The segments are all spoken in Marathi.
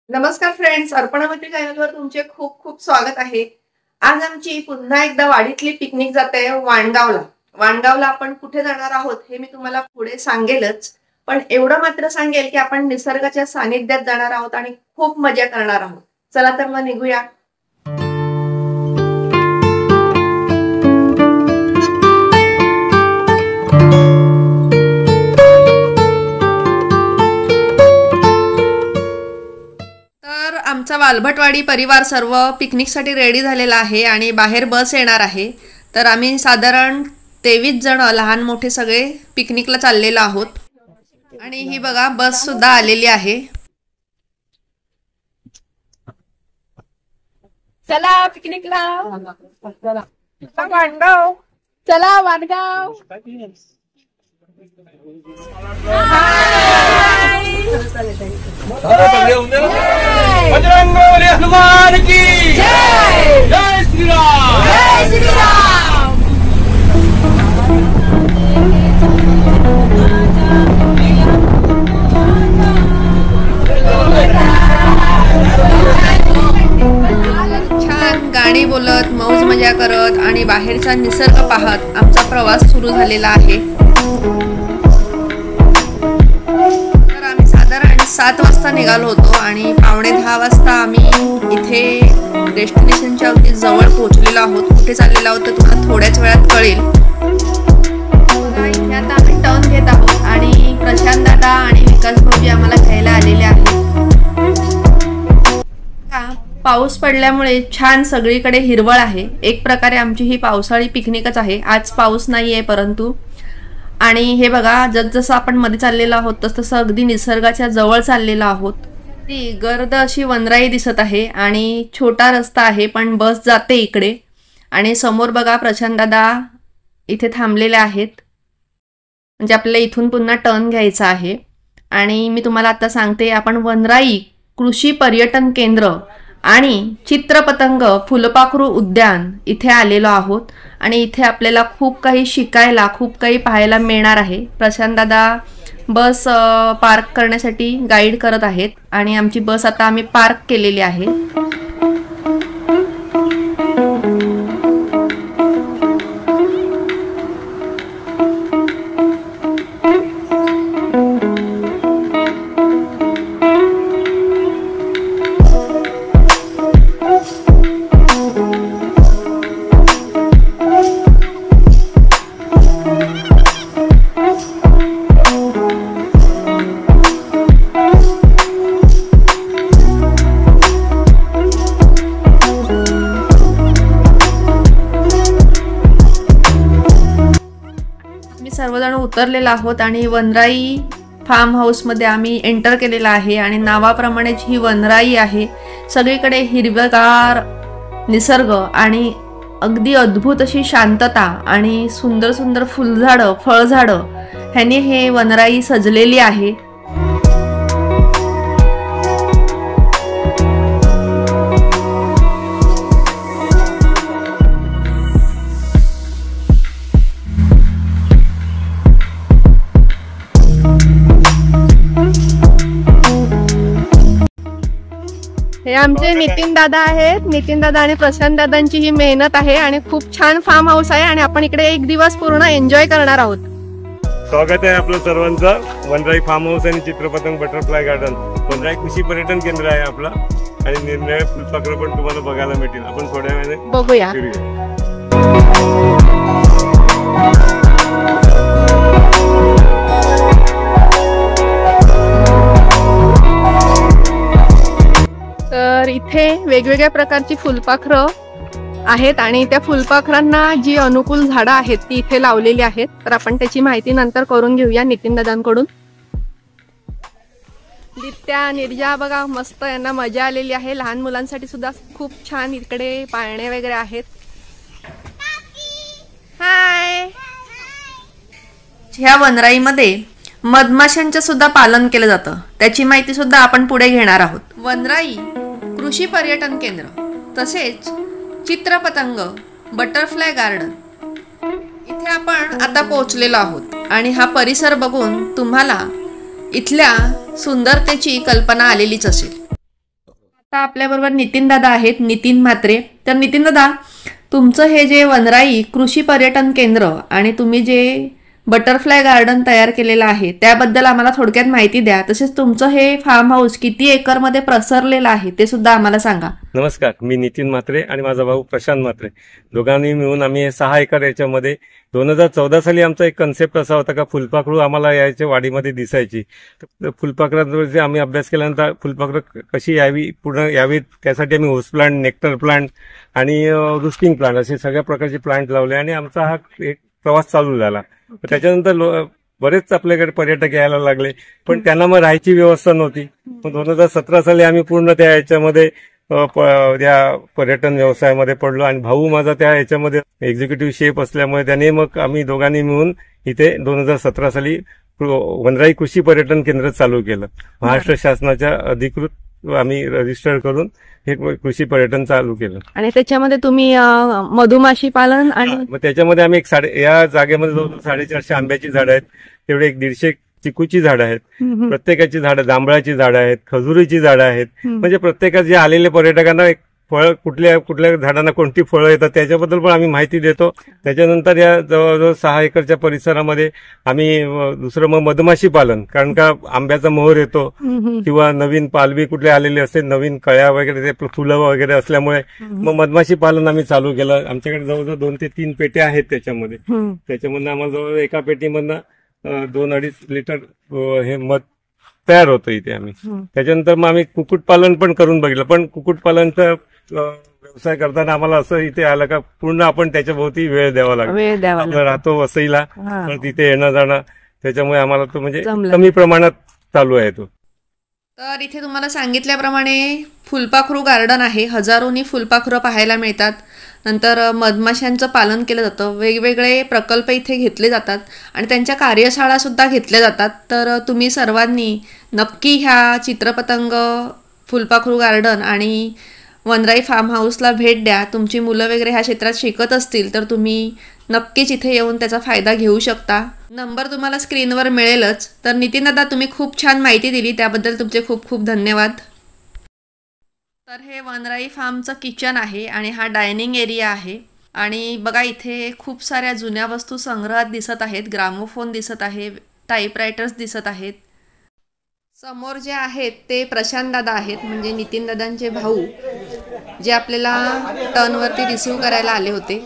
नमस्कार फ्रेंड्स, अर्पणामैत्री चॅनलवर तुमचे खूप खूप स्वागत आहे। आज आमची पुन्हा एकदा वाडीतली पिकनिक जाते वाणगावला। वाणगावला आपण कुठे जाणार आहोत हे मी तुम्हाला पुढे सांगेलच, पण एवढं मात्र सांगेल की आपण निसर्गाच्या सानिध्यात जाणार आहोत आणि खूप मजा करणार आहोत। चला तर मग निघूया। आमचा वालभटवाडी परिवार सर्व पिकनिकसाठी रेडी झालेला आहे आणि बाहेर बस येणार आहे। तर आम्ही साधारण 23 जण लहान मोठे सगळे पिकनिकला चाललेलो आहोत आणि ही बघा बस सुद्धा आलेली आहे। चला पिकनिकला, वाणगाव, चला वाणगाव। बजरंगबली हनुमान की जय। जय श्री राम, जय श्री राम। छान गाणी बोलत मौज मजा करत आणि बाहेरचा निसर्ग पाहत आमचा प्रवास सुरू झालेला आहे। तर आम्ही साधारण 7 वाजता निघालो होतो आणि 9:45 वाजता आम्ही इथे डेस्टिनेशनच्या अगदी जवळ पोहोचलेलो आहोत। कुठे चाललेलो आहोत तर तुम्हाला थोड्याच वेळात कळेल। इथे आता आम्ही टर्न घेत आहोत आणि प्रशांत दादा आणि विकास भाऊजी आम्हाला घ्यायला आलेले आहेत। पाऊस पडल्यामुळे छान सगळीकडे हिरवळ आहे। एक प्रकारे आमची ही पावसाळी पिकनिकच आहे। आज पाऊस नाहीये परंतु, आणि हे बघा जसजसं आपण मध्ये चाललेलो आहोत तसं अगदी निसर्गाच्या जवळ चाललेलो आहोत। ती गर्द अशी वनराई दिसत आहे आणि छोटा रस्ता आहे पण बस जाते इकडे। आणि समोर बघा प्रशांत दादा इथे थांबलेले आहेत, म्हणजे आपल्याला इथून पुन्हा टर्न घ्यायचा आहे। आणि मी तुम्हाला आता सांगते, आपण वनराई कृषी पर्यटन केंद्र आणि चित्रपतंग फुलपाखरू उद्यान इथे आलेलो आहोत आणि इथे आपल्याला खूप काही शिकायला, खूप काही पाहायला मिळणार आहे। प्रशांत दादा बस पार्क करण्यासाठी गाईड करत आहेत आणि आमची बस आता आम्ही पार्क केलेली आहे। सर्वजण उतरलेला आहोत आणि वनराई फार्म हाऊस मध्ये आम्ही एंटर केलेला आहे आणि नावाप्रमाणेच ही वनराई आहे। सगळीकडे हिरवगार निसर्ग आणि अगदी अद्भुत अशी शांतता आणि सुंदर सुंदर फुलझाडं, फळझाडं ह्याने हे वनराई सजलेली आहे। हे आमचे नितीन दादा आहेत। नितीन दादा आणि प्रशांत दादांची ही मेहनत आहे आणि खूप छान फार्म हाऊस आहे आणि आपण इकडे एक दिवस पूर्ण एन्जॉय करणार आहोत। स्वागत आहे आपलं सर्वांचं वनराई फार्म हाऊस आणि चित्रपतंग बटरफ्लाय गार्डन। वनराई कृषी पर्यटन केंद्र आहे आपलं आणि निरनिराळे फुलपाखरं पण तुम्हाला बघायला मिळतील। आपण थोड्या वेळाने बघूया। तर इथे वेगवेगळ्या प्रकारची फुलपाखरं आहेत आणि त्या फुलपाखरांना जी अनुकूल झाडं आहेत ती इथे लावलेली आहेत. तर आपण त्याची माहिती नंतर करून घेऊया नितीन दादांकडून. दित्या, निर्जा बघा मस्त, यांना मजा आलेली आहे. लहान मुलांसाठी सुद्धा खूप छान इकडे पाळणे वगैरे आहेत. हाय. ह्या वनराईमध्ये मधमाशांचं सुद्धा पालन केलं जातं, त्याची माहिती सुद्धा आपण पुढे घेणार आहोत. वनराई कृषी पर्यटन केंद्र तसेच चित्रपतंग बटरफ्लाय गार्डन इथे आपण आता पोहोचलेलो आहोत आणि हा परिसर बघून तुम्हाला इथल्या सुंदरतेची कल्पना आलेलीच असेल. आता आपल्याबरोबर नितीन दादा आहेत, नितीन म्हात्रे. तर नितीन दादा, तुमचं हे जे वनराई कृषी पर्यटन केंद्र आणि तुम्ही जे बटरफ्लाय गार्डन तयार केलेलं आहे त्याबद्दल आम्हाला थोडक्यात माहिती द्या. तसेच तुमचं हे फार्म हाऊस किती एकरमध्ये प्रसरलेलं आहे ते सुद्धा आम्हाला सांगा. नमस्कार, मी नितीन म्हात्रे आणि माझा भाऊ प्रशांत म्हात्रे. दोघांनी मिळून आम्ही 6 एकर याच्यामध्ये 2014 साली आमचा एक कन्सेप्ट असा होता का फुलपाखरू आम्हाला याच्या वाडीमध्ये दिसायची. तर फुलपाखरांवरती आम्ही अभ्यास केल्यानंतर फुलपाखरं कशी यावी, पूर्ण यावीत, त्यासाठी आम्ही होस प्लांट, नेक्टर प्लांट आणि रुस्टिंग प्लांट असे सगळ्या प्रकारचे प्लांट लावले आणि आमचा हा एक प्रवास चालू झाला. त्याच्यानंतर बरेच आपल्याकडे पर्यटक यायला लागले, पण त्यांना मग राहायची व्यवस्था नव्हती. मग 2017 साली आम्ही पूर्ण त्या याच्यामध्ये त्या पर्यटन व्यवसायामध्ये पडलो आणि भाऊ माझा त्या याच्यामध्ये एक्झिक्युटिव्ह शेफ असल्यामुळे त्याने मग आम्ही दोघांनी मिळून इथे 2017 साली वनराई कृषी पर्यटन केंद्र चालू केलं. महाराष्ट्र शासनाच्या अधिकृत आम्ही रजिस्टर करून हे कृषी पर्यटन चालू केलं. आणि त्याच्यामध्ये तुम्ही मधुमाशी पालन आणि मग त्याच्यामध्ये आम्ही या जागेमध्ये जवळजवळ 450 आंब्याची झाडं आहेत, तेवढे 150 चिकूची झाडं आहेत, प्रत्येकाची झाडं, जांभळाची झाडं आहेत, खजुरीची झाडं आहेत. म्हणजे प्रत्येकात जे आलेल्या पर्यटकांना एक फळ, कुठल्या झाडांना कोणती फळं येतात त्याच्याबद्दल पण आम्ही माहिती देतो. त्याच्यानंतर या जवळजवळ 6 एकरच्या परिसरामध्ये आम्ही दुसरं मग मधमाशी पालन, कारण का आंब्याचा मोहर येतो किंवा नवीन पालवी कुठले आलेली असते, नवीन कळ्या वगैरे ते फुलं वगैरे असल्यामुळे मग मधमाशी पालन आम्ही चालू केलं. आमच्याकडे जवळजवळ 2 ते 3 पेट्या आहेत त्याच्यामध्ये. त्याच्यामधनं आम्हाला जवळ एका पेटीमधनं 2-2.5 लिटर हे मध तयार होतं इथे आम्ही. त्याच्यानंतर मग आम्ही कुक्कुटपालन पण करून बघितलं, पण कुक्कुटपालनचा व्यवसाय करताना आम्हाला असं इथे आलं का पूर्ण आपण त्याच्या भोवती वेळ द्यावा लागतो. आपण राहतो वसईला, तर तिथे येणं जाणं, त्याच्यामुळे आम्हाला तो म्हणजे कमी प्रमाणात चालू आहे तो. तर इथे तुम्हाला सांगितल्याप्रमाणे फुलपाखरू गार्डन आहे. हजारोनी फुलपाखरं पाहायला मिळतात. नंतर मधमाशांचं पालन केलं जातं. वेगवेगळे प्रकल्प इथे घेतले जातात आणि त्यांच्या कार्यशाळा सुद्धा घेतल्या जातात. तर तुम्ही सर्वांनी नक्की ह्या चित्रपतंग फुलपाखरू गार्डन आणि वनराई फार्म हाऊसला भेट द्या. तुमची मुलं वगैरे ह्या क्षेत्रात शिकत असतील तर तुम्ही नक्कीच इथे येऊन त्याचा फायदा घेऊ शकता. नंबर तुम्हाला स्क्रीनवर मिळेलच. तर नितीन दादा, तुम्ही खूप छान माहिती दिली, त्याबद्दल तुमचे खूप खूप धन्यवाद. तर हे वनराई फार्मचं किचन आहे आणि हा डायनिंग एरिया आहे. आणि बघा इथे खूप साऱ्या जुन्या वस्तू संग्रहात दिसत आहेत. ग्रामोफोन दिसत आहे, टाईपरायटर्स दिसत आहेत. समोर जे आहेत ते प्रशांत दादा आहेत, म्हणजे नितीन दादांचे भाऊ, जे आपल्याला टर्नवरती रिसीव्ह करायला आले होते.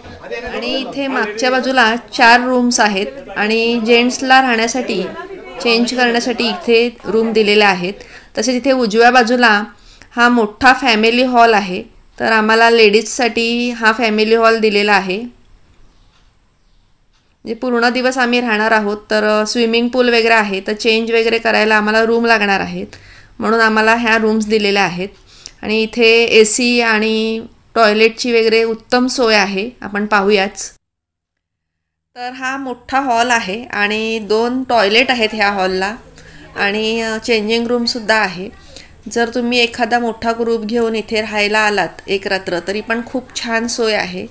आणि इथे मागच्या बाजूला 4 रूम्स आहेत आणि जेंट्सला राहण्यासाठी, चेंज करण्यासाठी इथे रूम दिलेले आहेत. तसेच इथे उजव्या बाजूला हा मोठा फॅमिली हॉल आहे. तर आम्हाला लेडीजसाठी हा फॅमिली हॉल दिलेला आहे. म्हणजे पूर्ण दिवस आम्ही राहणार आहोत. तर स्विमिंग पूल वगैरे आहे, तर चेंज वगैरे करायला आम्हाला रूम लागणार आहेत, म्हणून आम्हाला ह्या रूम्स दिलेल्या आहेत. आणि इथे AC आणि टॉयलेटची वगैरे उत्तम सोय आहे, आपण पाहूयाच. तर हा मोठा हॉल आहे आणि 2 टॉयलेट आहेत ह्या हॉलला आणि चेंजिंग रूमसुद्धा आहे. जर तुम्ही एखादा मोठा ग्रुप घेऊन इथे राहायला आलात एक रात्र, तरी पण खूप छान सोय आहे.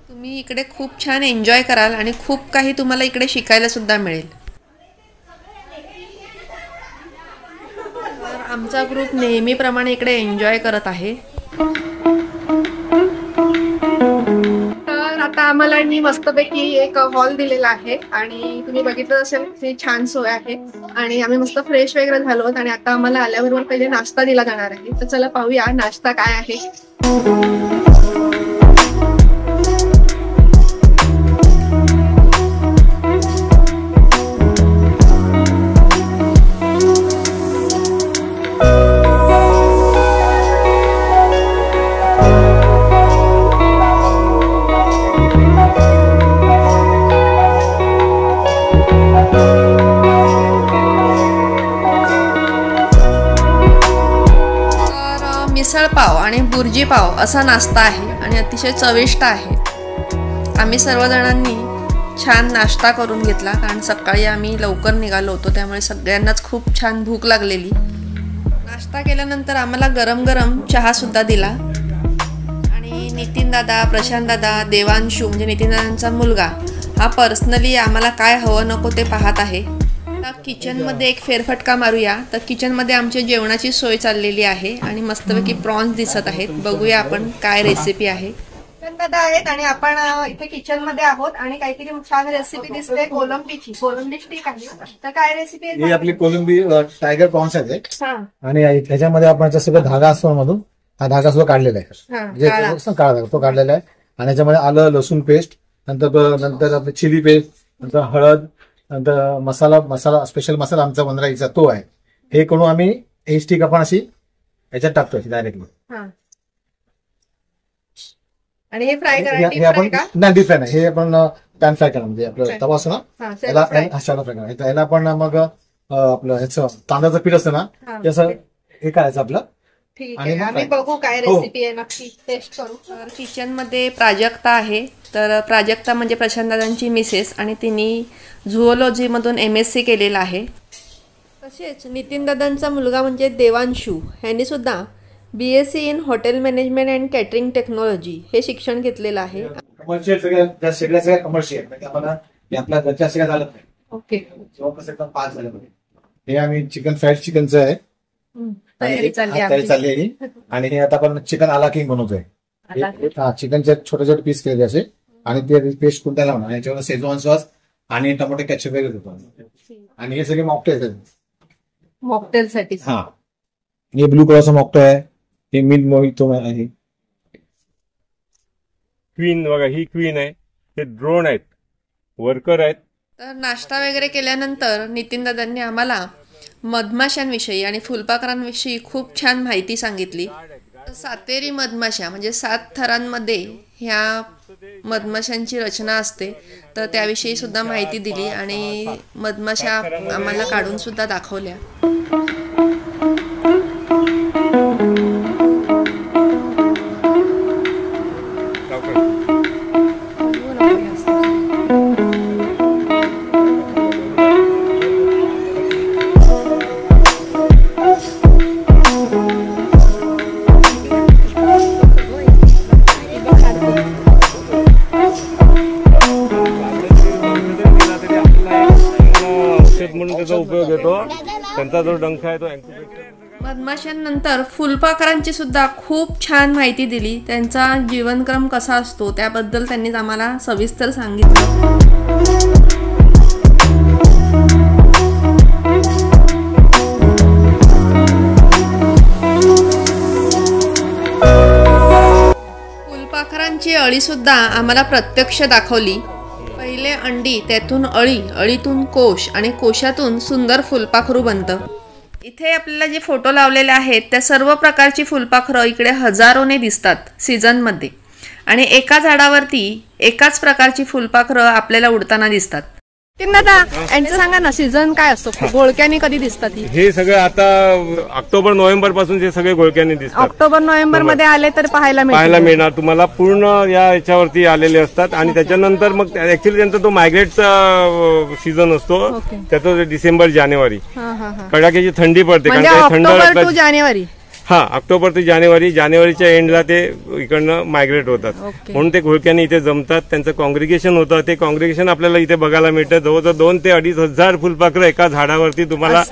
तुम्ही इकडे खूप छान एन्जॉय कराल आणि खूप काही तुम्हाला इकडे शिकायला सुद्धा मिळेल. तर आमचा ग्रुप नेहमीप्रमाणे इकडे एन्जॉय करत आहे. तर आता आम्हाला मस्तपैकी एक हॉल दिलेला आहे आणि तुम्ही बघितलं असेल की छान सोय आहे. आणि आम्ही मस्त फ्रेश वगैरे झालो आणि आता आम्हाला आल्याबरोबर पहिले नाश्ता दिला जाणार आहे. तर चला पाहूया नाश्ता काय आहे. मिसळ पाव आणि बुर्जी पाव असा नाश्ता आहे आणि अतिशय चविष्ट आहे. आम्ही सर्वजणांनी छान नाश्ता करून घेतला कारण सकाळी आम्ही लवकर निघालो होतो, त्यामुळे सगळ्यांनाच खूप छान भूक लागलेली. नाश्ता केल्यानंतर आम्हाला गरम गरम चहासुद्धा दिला आणि नितीन दादा, प्रशांत दादा, देवांशू म्हणजे नितीन दादांचा मुलगा हा पर्सनली आम्हाला काय हवं नको ते पाहत आहे. आता किचनमध्ये एक फेरफटका मारूया. तर किचनमध्ये आमच्या जेवणाची सोय चाललेली आहे आणि मस्तपैकी प्रॉन्स दिसत आहेत. बघूया आपण काय रेसिपी आहे. दादा आहेत आणि आपण इथे किचन मध्ये आहोत आणि काहीतरी छान रेसिपी दिसते कोलंबीची. कोलंबी स्टिक आहे. तर काय रेसिपी आहे? ही आपली कोलंबी टायगर प्रॉन्स आहे आणि त्याच्यामध्ये आपण सगळं धागा असतो मधून हा धागा सुद्धा काढलेला आहे, म्हणजे काळा धागा तो काढलेला आहे. आणि याच्यामध्ये आलं लसूण पेस्ट, नंतर आपली चिली पेस्ट, नंतर हळद, नंतर मसाला स्पेशल मसाला आमचा वनराईचा तो आहे. हे करून आम्ही ही स्टिक आपण अशी याच्यात टाकतो डायरेक्टली. आणि हे फ्राय हे आपण नाही डीप फ्राय नाही, हे आपण पॅन फ्राय करणार, म्हणजे आपलं तवा असतो ना याला शॅलो फ्राय करणार. याला आपण मग आपलं ह्याचं तांदळाचं पीठ असतं ना त्याचं हे करायचं आपलं. ठीक आहे, आम्ही बघू काय रेसिपी आहे, नक्की टेस्ट करू. तर किचन मध्ये प्राजक्ता आहे. तर प्राजक्ता म्हणजे प्रशांत दादांची मिसेस आणि तिने झुओलॉजी मधून MSc केलेला आहे. तसेच नितीन दादांचा मुलगा म्हणजे देवांशू ह्यांनी सुद्धा BSc in hotel management and catering technology हे शिक्षण घेतलेलं आहे. कमर्शियल सगळ्या कमर्शियल म्हणजे आम्हाला आपल्या घरच्या सगळ्या झालं नाही. ओके, जवळपास एकदम 5 झालं. हे आम्ही चिकन फ्राईड चिकनचं आहे, तयारी चालली आहे. आणि हे आता आपण चिकन आला किंग बनवतोय. चिकनचे छोटे छोटे पीस केले असे आणि ते पेस्ट कुठे लावणार. याच्यावर शेजवान सॉस आणि टोमॅटो केचप वगैरे देतो. आणि हे सगळे मॉकटेल्स आहेत. मॉकटेल साठी हा, हे ब्लू कलरचा मॉकटेल आहे. हे मिल्क मोहितो आहे. क्वीन बघा, ही क्वीन आहे. हे ड्रोन आहेत, वर्कर आहेत. तर नाश्ता वगैरे केल्यानंतर नितीन दादांनी आम्हाला मधमाशांविषयी आणि फुलपाखरांविषयी खूप छान माहिती सांगितली. सातेरी मधमाशा म्हणजे 7 थरांमध्ये ह्या मधमाशांची रचना असते, तर त्याविषयी सुद्धा माहिती दिली आणि मधमाशा आम्हाला काढून सुद्धा दाखवल्या. म्हणून त्याचा उपयोग होतो. त्यांचा जो डंख आहे तो मधमाशांनंतर फुलपाखरांची सुद्धा खूप छान माहिती दिली. त्यांचा जीवनक्रम कसा असतो त्याबद्दल त्यांनी आम्हाला सविस्तर सांगितलं. फुलपाखरांची अळी सुद्धा आम्हाला प्रत्यक्ष दाखवली. पहिले अंडी, त्यातून अळी, अळीतून कोश आणि कोशातून सुंदर फुलपाखरू बनतं. इथे आपल्याला जे फोटो लावलेले आहेत त्या सर्व प्रकारची फुलपाखरं इकडे हजारोने दिसतात सीझनमध्ये आणि एका झाडावरती एकाच प्रकारची फुलपाखरं आपल्याला उडताना दिसतात. दादा यांचं सांगा ना, सीझन काय असतो? घोळक्याने कधी दिसतात? हे सगळं आता ऑक्टोबर नोव्हेंबर पासून हे सगळे घोळक्याने दिसतात. ऑक्टोबर नोव्हेंबर मध्ये आले तर पाहायला मिळणार तुम्हाला. पूर्ण याच्यावरती आलेले असतात आणि त्याच्यानंतर मग ऍक्च्युअली त्यांचा तो मायग्रेटचा सीझन असतो. त्याचं डिसेंबर जानेवारी कडाक्याची थंडी पडते कारण थंड जानेवारी. हा, ऑक्टोबर ते जानेवारीच्या एंडला ते इकडनं मायग्रेट होतात. म्हणून ते घोळक्याने इथे जमतात. त्यांचं कॉंग्रिगेशन होतं. ते कॉंग्रिगेशन आपल्याला इथे बघायला मिळतं. जवळजवळ 2 ते 2,500 फुलपाखरं एका झाडावरती तुम्हाला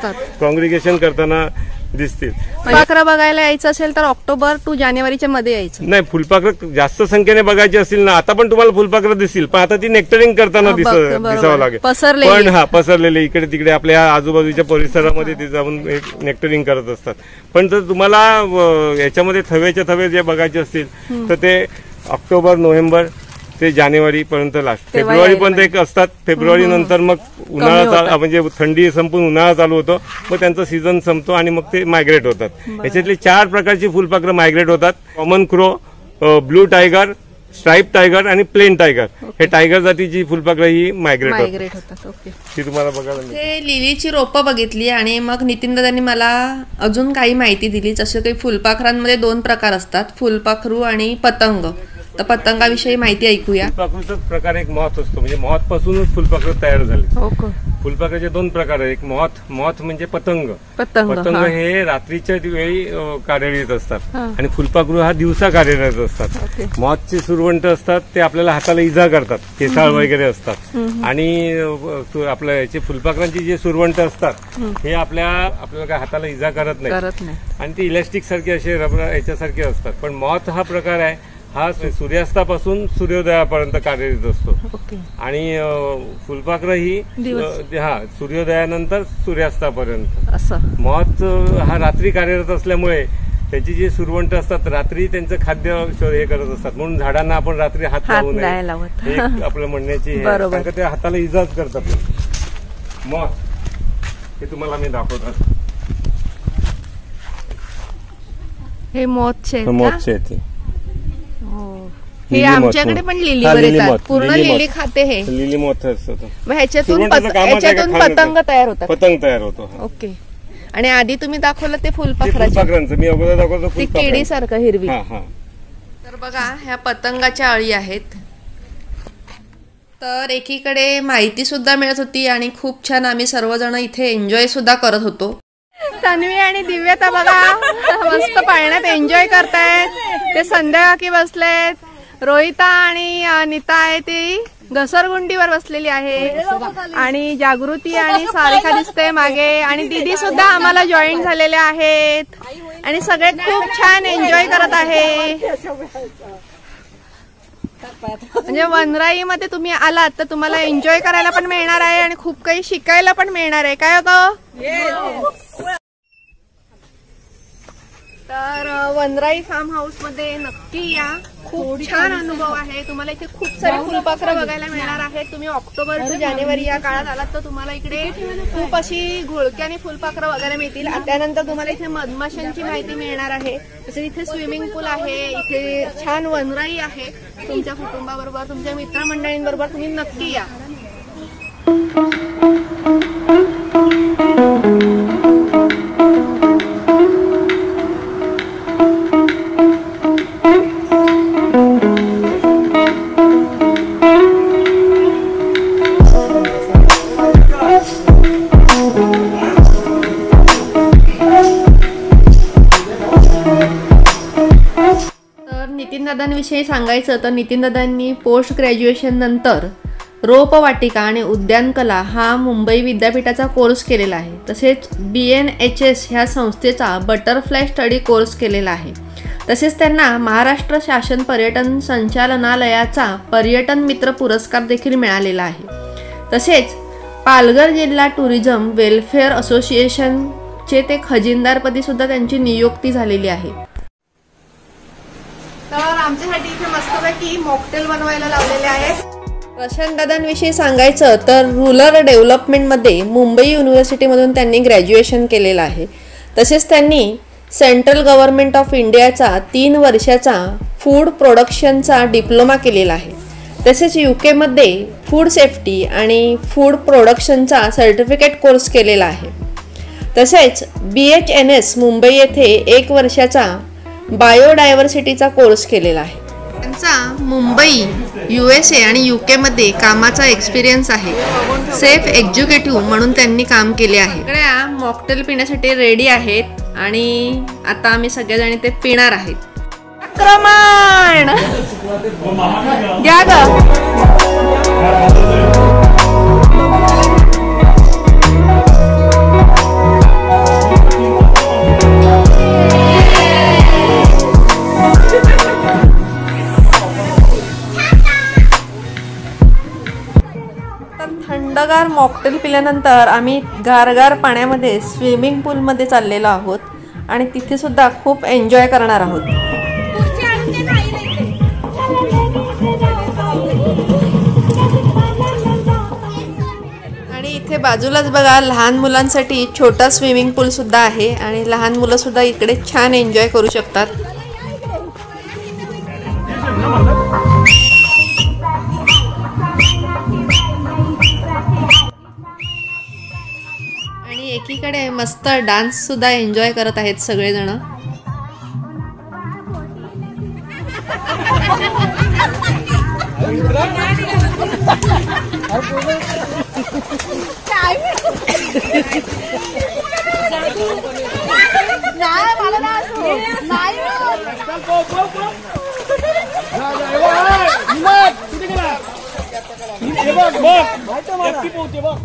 कॉंग्रिगेशन करताना दिसतील. फुलपाखरं बघायला यायचं असेल तर ऑक्टोबर टू जानेवारीच्या मध्ये यायचं. नाही, फुलपाखरं जास्त संख्येने बघायची असतील ना, आता पण तुम्हाला फुलपाखरं दिसतील, पण आता ती नेक्टरिंग करताना दिसावं लागेल. पण पसरलेले इकडे तिकडे आपल्या आजूबाजूच्या परिसरामध्ये ते जाऊन नेक्टरिंग करत असतात. पण जर तुम्हाला याच्यामध्ये थवेच्या थवे जे बघायचे असतील तर ते ऑक्टोबर नोव्हेंबर ते जानेवारी पर्यंत लास्ट, फेब्रुवारी पर्यंत एक असतात. फेब्रुवारी नंतर मग उन्हाळा म्हणजे थंडी संपून उन्हाळा चालू होतो. मग त्यांचा सीझन संपतो आणि मग ते मायग्रेट होतात. याच्यातली 4 प्रकारची फुलपाखरं मायग्रेट होतात. Common crow, blue tiger, stripe tiger आणि प्लेन टायगर हे टायगर जातीची फुलपाखरं ही मायग्रेट होतात. ओके. ती तुम्हाला बघायला मिळेल. ते लिलीची रोपं बघितली आणि मग नितीन दादांनी मला अजून काही माहिती दिली. जसं काही फुलपाखरांमध्ये 2 प्रकार असतात, फुलपाखरू आणि पतंग. तर पतंगाविषयी माहिती ऐकूया. फुलपाखरूचाच प्रकार एक मॉथ असतो, म्हणजे मॉथ पासूनच फुलपाखरं तयार झाले. ओके. फुलपाखराचे 2 प्रकार आहेत. एक मॉथ म्हणजे पतंग हे रात्रीच्या वेळी कार्यरत असतात आणि फुलपाखरू हा दिवसा कार्यरत असतात. मॉथचे सुरवंट असतात ते आपल्याला हाताला इजा करतात, केसाळ वगैरे असतात. आणि आपल्या याचे फुलपाखरांची जे सुरवंट असतात हे आपल्याला काय हाताला इजा करत नाही आणि ते इलास्टिक सारखे असे रबर याच्यासारखे असतात. पण मॉथ हा प्रकार आहे, हा सूर्यास्तापासून सूर्योदयापर्यंत कार्यरत असतो. आणि फुलपाखरं ही सूर्योदयानंतर सूर्यास्तापर्यंत. मॉथ हा रात्री कार्यरत असल्यामुळे त्याची जी सुरवंट असतात रात्री त्यांचं खाद्य हे करत असतात, म्हणून झाडांना आपण रात्री हात लावू नये हे आपलं म्हणण्याची, कारण का ते हाताला इजाच करतात. मॉथ हे तुम्हाला मी दाखवतात. हे मॉथचे हे आमच्याकडे पण लिलीवर येतात, पूर्ण लिली खाते. हे लिली मॉथ असतं. ह्याच्यातून पतंग तयार होतो. ओके. आणि आधी तुम्ही दाखवलं ते फुलपाखरांचं, मी अगोदर दाखवलं ते केडी सारखं हिरवी. तर बघा ह्या पतंगाच्या अळी आहेत. तर एकीकडे माहिती सुद्धा मिळत होती आणि खूप छान आम्ही सर्वजण इथे एन्जॉय सुद्धा करत होतो. तन्वी आणि दिव्या तर बघा मस्त पाळण्यात एन्जॉय करतायत. ते संध्याकाळी बसलेत. रोहिता आणि नीता आहे ती घसरगुंडीवर बसलेली आहे आणि जागृती आणि सारिका दिसते मागे आणि दीदी सुद्धा आम्हाला जॉईन झालेल्या आहेत आणि सगळे खूप छान एन्जॉय करत आहे. म्हणजे वनराईमध्ये तुम्ही आलात तर तुम्हाला एन्जॉय करायला पण मिळणार आहे आणि खूप काही शिकायला पण मिळणार आहे. काय होतं? तर वनराई फार्म हाऊस मध्ये नक्की या. खूप छान अनुभव आहे. तुम्हाला इथे खूप सारी फुलपाखरं बघायला मिळणार आहेत. तुम्ही ऑक्टोबर ते जानेवारी या काळात आलात तर तुम्हाला इकडे खूप अशी घोळक्याने फुलपाखरं वगैरे मिळतील. त्यानंतर तुम्हाला इथे मधमाशांची माहिती मिळणार आहे. तसेच इथे स्विमिंग पूल आहे, इथे छान वनराई आहे. तुमच्या कुटुंबाबरोबर तुमच्या मित्रमंडळींबरोबर तुम्ही नक्की या. दादांविषयी सांगायचं तर नितीन दादांनी पोस्ट ग्रॅज्युएशन नंतर रोपवाटिका आणि उद्यानकला हा मुंबई विद्यापीठाचा कोर्स केलेला आहे. तसेच BNHS ह्या संस्थेचा बटरफ्लाय स्टडी कोर्स केलेला आहे. तसेच त्यांना महाराष्ट्र शासन पर्यटन संचालनालयाचा पर्यटन मित्र पुरस्कार देखील मिळालेला आहे. तसेच पालघर जिल्हा टुरिझम वेलफेअर असोसिएशनचे ते खजिनदारपदी सुद्धा त्यांची नियुक्ती झालेली आहे. तर आमच्यासाठी इथे मस्तपैकी मॉकटेल बनवायला लावलेले आहेत. प्रशांत दादांविषयी सांगायचं तर रुरल डेव्हलपमेंटमध्ये मुंबई युनिव्हर्सिटीमधून त्यांनी ग्रॅज्युएशन केलेलं आहे. तसेच त्यांनी सेंट्रल गव्हर्नमेंट ऑफ इंडियाचा 3 वर्षाचा फूड प्रोडक्शनचा डिप्लोमा केलेला आहे. तसेच UK मध्ये फूड सेफ्टी आणि फूड प्रोडक्शनचा सर्टिफिकेट कोर्स केलेला आहे. तसेच BHNS मुंबई येथे 1 वर्षाचा बायोडायव्हर्सिटीचा कोर्स केलेला आहे. त्यांचा मुंबई USA आणि UK मध्ये कामाचा एक्सपिरियन्स आहे. सेफ एक्झिक्युटिव्ह म्हणून त्यांनी काम केले आहे. सगळ्या मॉकटेल पिण्यासाठी रेडी आहेत आणि आता आम्ही सगळेजण ते पिणार आहेत. आक्रमण द्या ग. थंडगार मॉकटेल पिल्यानंतर आम्ही गारगार पाण्यामध्ये स्विमिंग पूलमध्ये चाललेलो आहोत आणि तिथे सुद्धा खूप एन्जॉय करणार आहोत. आणि इथे बाजूलाच बघा लहान मुलांसाठी छोटा स्विमिंग पूल सुद्धा आहे आणि लहान मुलं सुद्धा इकडे छान एन्जॉय करू शकतात. आणि एकीकडे मस्त डान्स सुद्धा एन्जॉय करत आहेत सगळेजण.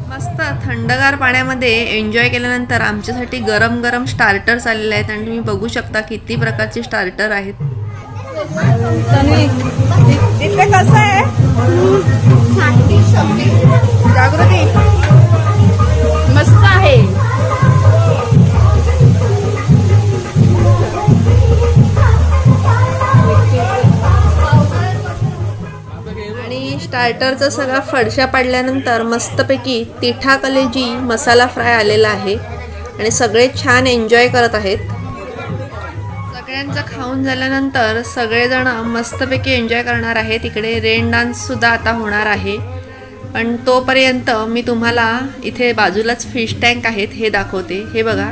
मस्त थंडगार पाण्यामध्ये एन्जॉय केल्यानंतर आमच्यासाठी गरम गरम स्टार्टर्स आलेले आहेत आणि तुम्ही बघू शकता किती प्रकारचे स्टार्टर आहेत. इथे कसं आहे जागृती मस्त आहे. आणि स्टार्टरचा सगळा फडशा पडल्यानंतर मस्तपैकी तिठा कलेजी मसाला फ्राय आलेला आहे आणि सगळे छान एन्जॉय करत आहेत. सगळ्यांचं खाऊन झाल्यानंतर सगळेजण मस्तपैकी एन्जॉय करणार आहेत. इकडे रेन डान्स सुद्धा आता होणार आहे, पण तोपर्यंत मी तुम्हाला इथे बाजूलाच फिश टँक आहेत हे दाखवते. हे बघा,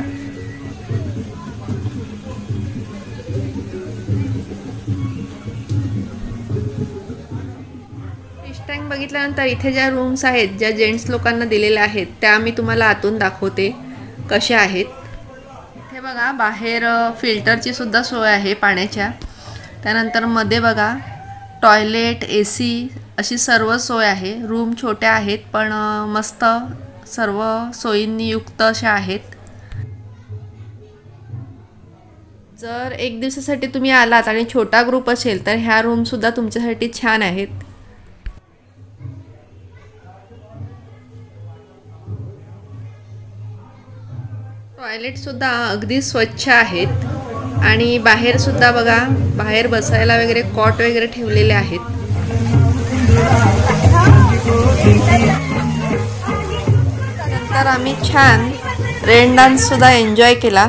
फिश टँक बघितल्यानंतर इथे ज्या रूम्स आहेत, ज्या जेंट्स लोकांना दिलेल्या आहेत, त्या मी तुम्हाला आतून दाखवते कशा आहेत. हे बघा, बाहेर फिल्टरची सुद्धा सोय आहे पाण्याच्या. त्यानंतर मध्ये बघा टॉयलेट, AC अशी सर्व सोय आहे. रूम छोट्या आहेत पण मस्त सर्व सोयींनी युक्त अशा आहेत. जर एक दिवसासाठी तुम्ही आलात आणि छोटा ग्रुप असेल तर ह्या रूम सुद्धा तुमच्यासाठी छान आहेत. टॉयलेट सुद्धा अगदी स्वच्छ आहेत आणि बाहेर सुद्धा बघा, बाहेर बसायला वगैरे कॉट वगैरे ठेवलेले आहेत. नंतर आम्ही छान रेन डान्स सुद्धा एन्जॉय केला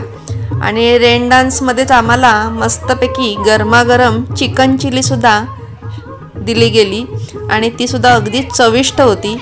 आणि रेन डान्समध्येच आम्हाला मस्तपैकी गरमागरम चिकन चिली सुद्धा दिली गेली आणि ती सुद्धा अगदी चविष्ट होती.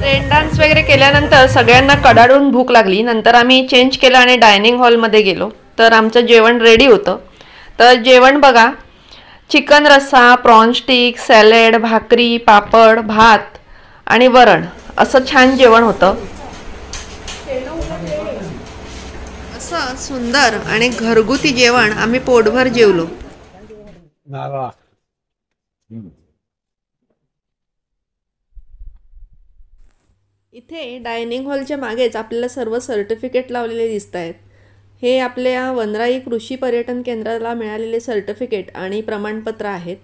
रेन डान्स वगैरे केल्यानंतर सगळ्यांना कडाडून भूक लागली. नंतर आम्ही चेंज केलं आणि डायनिंग हॉलमध्ये गेलो तर आमचं जेवण रेडी होतं. तर जेवण बघा, चिकन रस्सा, प्रॉन स्टिक, सॅलेड, भाकरी, पापड, भात आणि वरण असं छान जेवण होतं. असं सुंदर आणि घरगुती जेवण आम्ही पोटभर जेवलो. इथे डायनिंग हॉलच्या मागेच आपल्याला सर्व सर्टिफिकेट लावलेले दिसत आहेत. हे आपल्या वनराई कृषी पर्यटन केंद्राला मिळालेले सर्टिफिकेट आणि प्रमाणपत्र आहेत.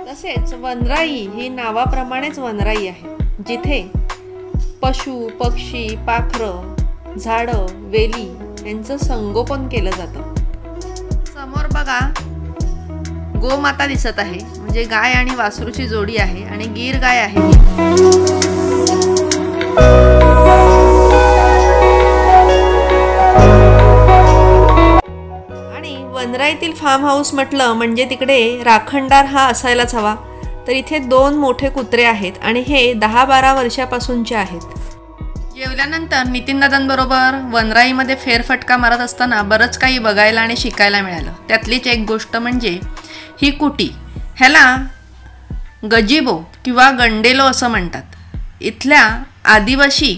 तसेच वनराई ही नावाप्रमाणेच वनराई आहे, जिथे पशु, पक्षी, पाखरं, झाडं, वेली यांचं संगोपन केलं जातं. समोर बघा गोमाता दिसत आहे, म्हणजे गाय आणि वासरूची जोडी आहे आणि गीर गाय आहे. वनराईतील फार्म हाऊस म्हटलं म्हणजे तिकडे राखणदार हा असायलाच हवा. तर इथे 2 मोठे कुत्रे आहेत आणि हे 10-12 वर्षापासूनचे आहेत. जेवल्यानंतर नितीनदादांबरोबर वनराईमध्ये फेरफटका मारत असताना बरंच काही बघायला आणि शिकायला मिळालं. त्यातलीच एक गोष्ट म्हणजे ही कुटी. ह्याला गजिबो किंवा गंडेलो असं म्हणतात. इथल्या आदिवासी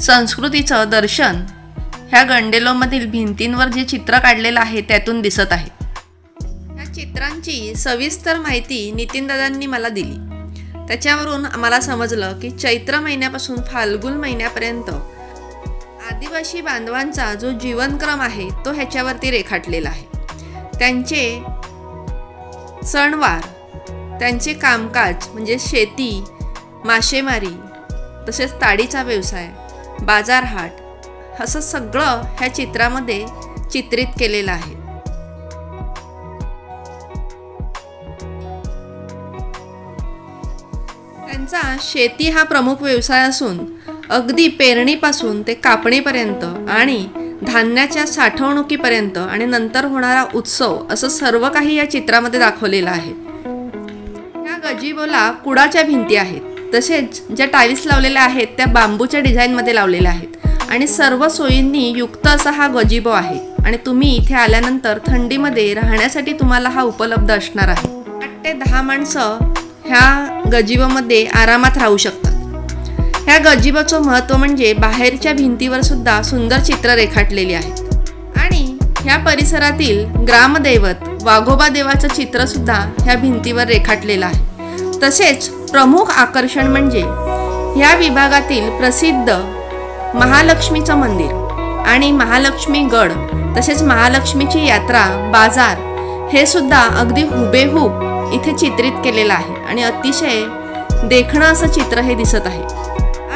संस्कृतीचं दर्शन ह्या गंडेलोमधील भिंतींवर जे चित्र काढलेलं आहे त्यातून दिसत आहे. ह्या चित्रांची सविस्तर माहिती नितीनदादांनी मला दिली. त्याच्यावरून आम्हाला समजलं की चैत्र महिन्यापासून फाल्गुन महिन्यापर्यंत आदिवासी बांधवांचा जो जीवनक्रम आहे तो ह्याच्यावरती रेखाटलेला आहे. त्यांचे सणवार, त्यांचे कामकाज म्हणजे शेती, मासेमारी, तसेच ताडीचा व्यवसाय, बाजारहाट असं सगळं ह्या चित्रामध्ये चित्रित केलेलं आहे. त्यांचा शेती हा प्रमुख व्यवसाय असून अगदी पेरणीपासून ते कापणीपर्यंत आणि धान्याच्या साठवणुकीपर्यंत आणि नंतर होणारा उत्सव असं सर्व काही या चित्रामध्ये दाखवलेलं आहे. या गजिबोला कुडाच्या भिंती आहेत. तसेच ज्या टाईल्स लावलेल्या आहेत त्या बांबूच्या डिझाईनमध्ये लावलेल्या आहेत आणि सर्व सोयींनी युक्त असा हा गजिबो आहे. आणि तुम्ही इथे आल्यानंतर थंडीमध्ये राहण्यासाठी तुम्हाला हा उपलब्ध असणार आहे. 8 ते 10 माणसं ह्या गजिबोमध्ये आरामात राहू शकतात. ह्या गजिबोचं महत्त्व म्हणजे बाहेरच्या भिंतीवर सुद्धा सुंदर चित्र रेखाटलेली आहेत आणि ह्या परिसरातील ग्रामदैवत वाघोबा देवाचं चित्रसुद्धा ह्या भिंतीवर रेखाटलेलं आहे. तसेच प्रमुख आकर्षण म्हणजे ह्या विभागातील प्रसिद्ध महालक्ष्मीचं मंदिर आणि महालक्ष्मी गड, तसेच महालक्ष्मीची यात्रा, बाजार हे सुद्धा अगदी हुबेहूब इथे चित्रित केलेलं आहे आणि अतिशय देखणं असं चित्र हे दिसत आहे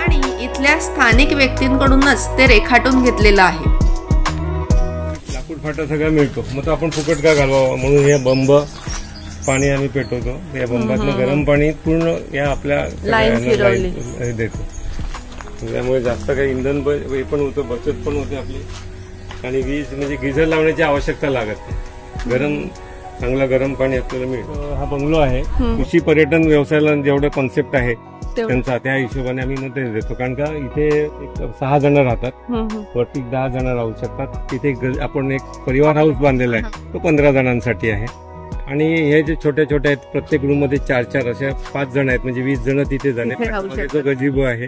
आणि इथल्या स्थानिक व्यक्तींकडूनच ते रेखाटून घेतलेलं आहे. लाकूड फाटा सगळा मिळतो, मग तो आपण फुकट का घालवावं म्हणून हे बंब पाणी आम्ही पेटवतो. या बंबातनं गरम पाणी पूर्ण या आपल्या लाईन देतो. त्यामुळे जास्त काही इंधन पण होतं, बचत पण होते आपली आणि वीज म्हणजे गिझर लावण्याची आवश्यकता लागत नाही. चांगलं गरम पाणी आपल्याला मिळतं. हा बंगलो आहे. कृषी पर्यटन व्यवसायाला जेवढं कॉन्सेप्ट आहे त्यांचा त्या हिशोबाने आम्ही नोटीस देतो. कारण का इथे 6 जण राहतात, वरती 10 जण राहू शकतात. तिथे आपण एक परिवार हाऊस बांधलेला आहे, तो 15 जणांसाठी आहे. आणि हे जे छोटे छोटे आहेत प्रत्येक रूम मध्ये 4-4 अशा 5 जण आहेत, म्हणजे 20 जण तिथे जाणे. जो गजिबो आहे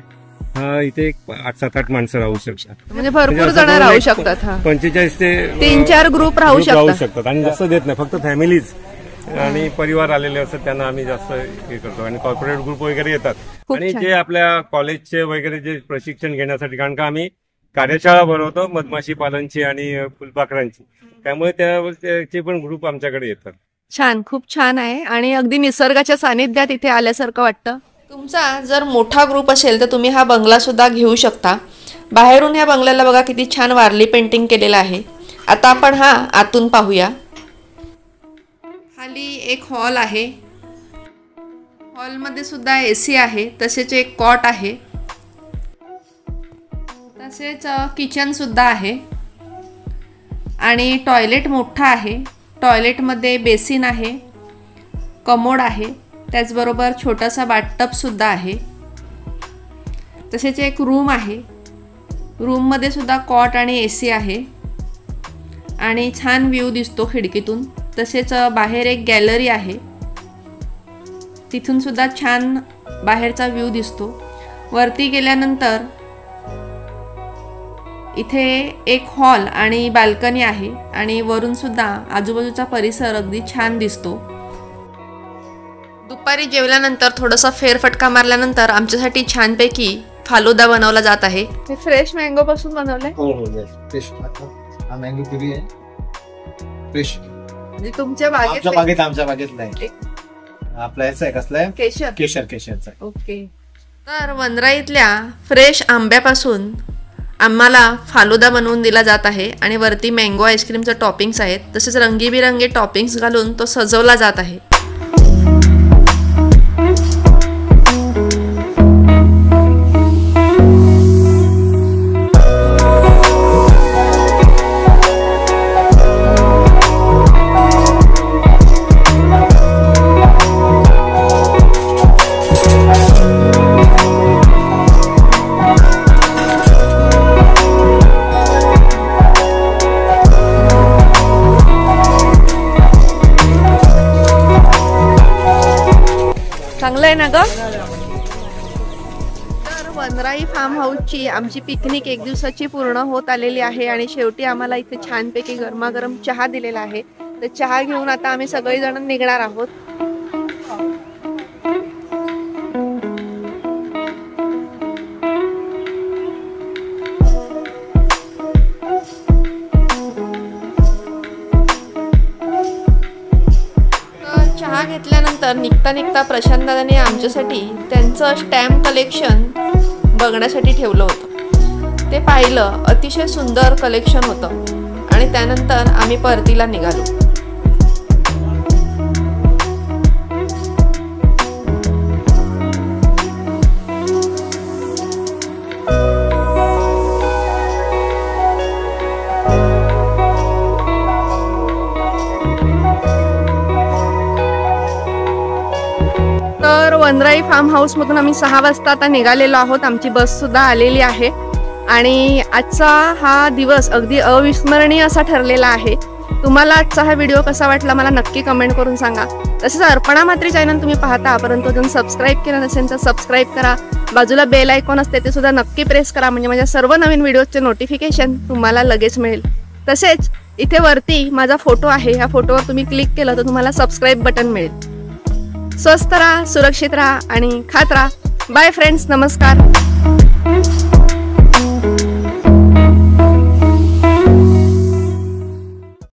हा इथे 8-7-8 माणसं राहू शकतात, म्हणजे भरपूर जण राहू शकतात. 45 ते 3-4 ग्रुप राहू शकतात आणि जास्त देत नाही. फक्त फॅमिलीज आणि परिवार आलेले असतात त्यांना आम्ही जास्त हे करतो. आणि कॉर्पोरेट ग्रुप वगैरे येतात आणि जे आपल्या कॉलेजचे वगैरे जे प्रशिक्षण घेण्यासाठी, कारण का आम्ही कार्यशाळा भरवतो मधमाशी पालनची आणि फुलपाखरांची, त्यामुळे त्याचे पण ग्रुप आमच्याकडे येतात. छान, खूप छान आहे आणि अगदी निसर्गाच्या सानिध्यात इथे आल्यासारखं वाटतं. तुमचा जर मोठा ग्रुप असेल तर तुम्ही हा बंगला सुद्धा घेऊ शकता. बाहेरून ह्या बंगल्याला बघा किती छान वारली पेंटिंग केलेलं आहे. आता आपण हा आतून पाहूया. खाली एक हॉल आहे. हॉलमध्ये सुद्धा AC आहे, तसेच एक कॉट आहे, तसेच किचन सुद्धा आहे आणि टॉयलेट मोठा आहे. टॉयलेटमध्ये बेसिन आहे, कमोड आहे, त्याचबरोबर छोटासा बाथटब सुद्धा आहे. तसेच एक रूम आहे. रूममध्ये सुद्धा कॉट आणि AC आहे आणि छान व्ह्यू दिसतो खिडकीतून. तसेच बाहेर एक गॅलरी आहे, तिथून सुद्धा छान बाहेरचा व्ह्यू दिसतो. वरती गेल्यानंतर इथे एक हॉल आणि बाल्कनी आहे आणि वरून सुद्धा आजूबाजूचा परिसर अगदी छान दिसतो. दुपारी जेवल्यानंतर थोडासा फेरफटका मारल्यानंतर आमच्यासाठी छानपैकी फालुदा बनवला जात आहे. हे फ्रेश मँगो पासून बनवलंय. हो हो, फ्रेश. हा मँगो प्युरी आहे, फ्रेश. म्हणजे तुमच्या बागेत आमच्या बागेत नाही. आपला याचा आहे, कसला आहे? केशरचा. ओके. तर वनराईतल्या फ्रेश आंब्यापासून आम्हाला फालुदा बनवून दिला जात आहे आणि वरती मँगो आईस्क्रीमचं टॉपिंग्स आहेत. तसेच रंगीबिरंगी टॉपिंग्स घालून तो सजवला जात आहे. चांगलं आहे ना ग. तर वनराई फार्म हाऊसची आमची पिकनिक एक दिवसाची पूर्ण होत आलेली आहे आणि शेवटी आम्हाला इथे छानपैकी गरमागरम चहा दिलेला आहे. तर चहा घेऊन आता आम्ही सगळेजण निघणार आहोत. चहा घेतल्यानंतर निघता निघता प्रशांत दादाने आमच्यासाठी त्यांचं स्टॅम्प कलेक्शन बघण्यासाठी ठेवलं होतं. ते पाहिलं, अतिशय सुंदर कलेक्शन होतं आणि त्यानंतर आम्ही परतीला निघालो. तर वनराई फार्म हाऊस मधून आम्ही 6 वाजता आता निघालेलो आहोत. आमची बस सुद्धा आलेली आहे आणि आजचा हा दिवस अगदी अविस्मरणीय असा ठरलेला आहे. तुम्हाला आजचा हा व्हिडिओ कसा वाटला मला नक्की कमेंट करून सांगा. तसेच अर्पणा म्हात्रे चॅनल तुम्ही पाहता परंतु अजून सबस्क्राईब केलं नसेल तर सबस्क्राईब करा. बाजूला बेल आयकॉन असते ते सुद्धा नक्की प्रेस करा म्हणजे माझ्या सर्व नवीन व्हिडिओचे नोटिफिकेशन तुम्हाला लगेच मिळेल. तसेच इथे वरती माझा फोटो आहे, ह्या फोटोवर तुम्ही क्लिक केलं तर तुम्हाला सबस्क्राईब बटन मिळेल. स्वस्थ राहा, सुरक्षित राहा आणि खात राहा. बाय फ्रेंड्स, नमस्कार.